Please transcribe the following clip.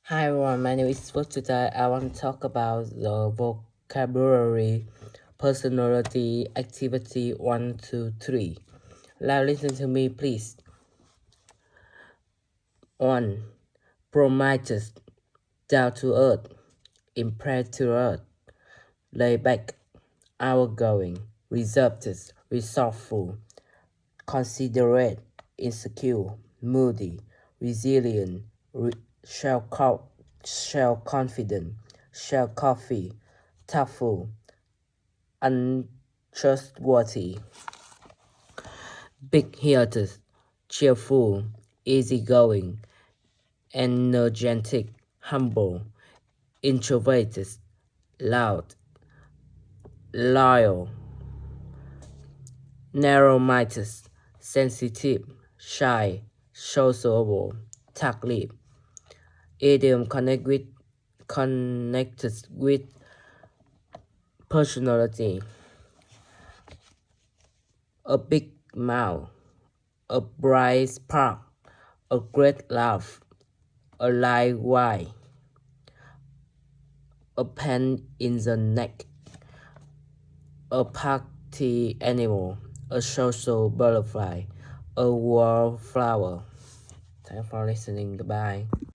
Hi everyone, my name is Phước. Today I want to talk about the vocabulary, personality, activity 1 to 3. Now listen to me please. 1. Promiscuous, down to earth, impetuous, laid back, outgoing, reserved, resourceful, considerate, insecure, moody, resilient, self-confident, self-coffee, thoughtful, untrustworthy, big-hearted, cheerful, easygoing, energetic, humble, introverted, loud, loyal, narrow-minded, sensitive, shy, sociable, talkative. Idiom connected with personality. A big mouth, a bright spark, a great laugh, a light wire, a pain in the neck, a party animal, a social butterfly, a wallflower. Thanks for listening. Goodbye.